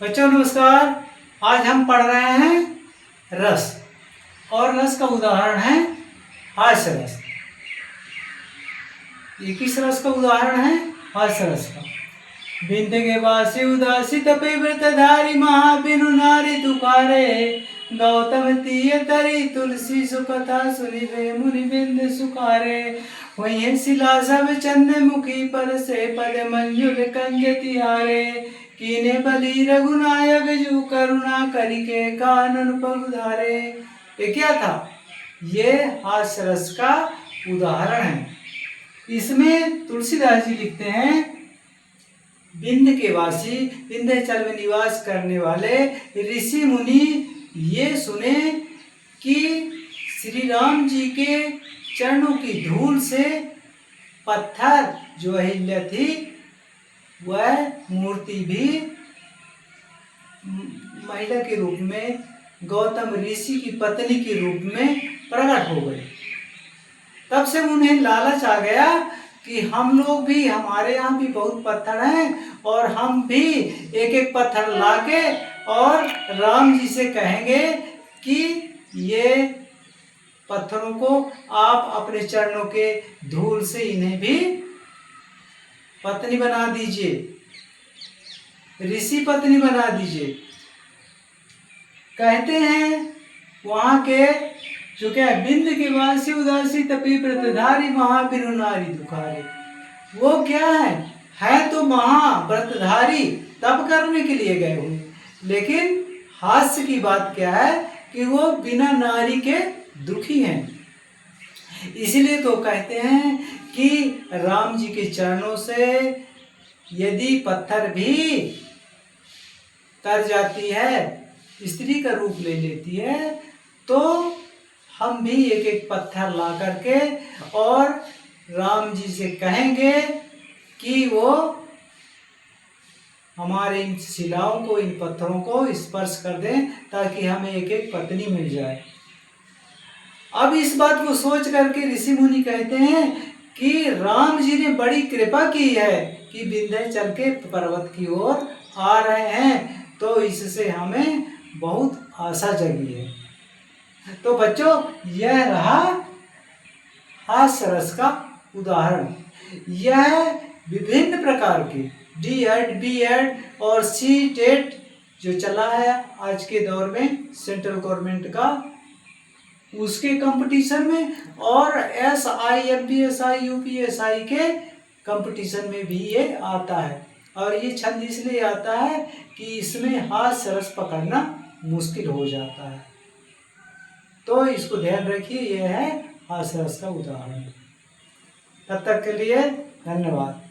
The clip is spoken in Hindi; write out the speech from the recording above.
बच्चों नमस्कार। आज हम पढ़ रहे हैं रस और रस का उदाहरण है हास्य रस। ये किस रस का उदाहरण है? हास्य रस का। बिंद के वासी उदासी तपे व्रतधारी महाबिनु नारी दुखारे गौतम तीय तरी तुलसी सुकथा सुनिवे मुनि बिंद सुखारे वही शिला सब चंद मुखी पर से पद मंजुल कंज तिहारे कीने बली रघुनायक जू करुणा करिके कानन पगुधारे। ये क्या था? ये हास्य रस का उदाहरण है। इसमें तुलसीदास जी लिखते हैं, बिंद के वासी विंध्याचल में निवास करने वाले ऋषि मुनि ये सुने कि श्री राम जी के चरणों की धूल से पत्थर जो अहिल्या थी वह मूर्ति भी महिला के रूप में गौतम ऋषि की पत्नी के रूप में प्रकट हो गई। तब से उन्हें लालच आ गया कि हम लोग भी, हमारे यहाँ भी बहुत पत्थर हैं और हम भी एक एक पत्थर लाके और राम जी से कहेंगे कि ये पत्थरों को आप अपने चरणों के धूल से इन्हें भी पत्नी बना दीजिए, ऋषि पत्नी बना दीजिए। कहते हैं वहाँ के जो क्या है, बिंद के वासी उदासी तपी व्रतधारी महाबिनु नारी दुखारे। वो क्या है तो महाव्रतधारी, तप करने के लिए गए हुए, लेकिन हास्य की बात क्या है कि वो बिना नारी के दुखी हैं। इसलिए तो कहते हैं कि राम जी के चरणों से यदि पत्थर भी तर जाती है, स्त्री का रूप ले लेती है, तो हम भी एक एक पत्थर ला करके और राम जी से कहेंगे कि वो हमारे इन शिलाओं को, इन पत्थरों को स्पर्श कर दें ताकि हमें एक एक पत्नी मिल जाए। अब इस बात को सोच करके ऋषि मुनि कहते हैं कि राम जी ने बड़ी कृपा की है कि विंध्याचल के पर्वत की ओर आ रहे हैं, तो इससे हमें बहुत आशा जगी है। तो बच्चों, यह रहा हास्य रस का उदाहरण। यह विभिन्न प्रकार के D.Ed, B.Ed और C.TET जो चला है आज के दौर में सेंट्रल गवर्नमेंट का, उसके कंपटीशन में और SI, MPSI, UPSI के कंपटीशन में भी ये आता है। और ये छंद इसलिए आता है कि इसमें हास्य रस पकड़ना मुश्किल हो जाता है। तो इसको ध्यान रखिए, यह है हास्य रस का उदाहरण। तब तक के लिए धन्यवाद।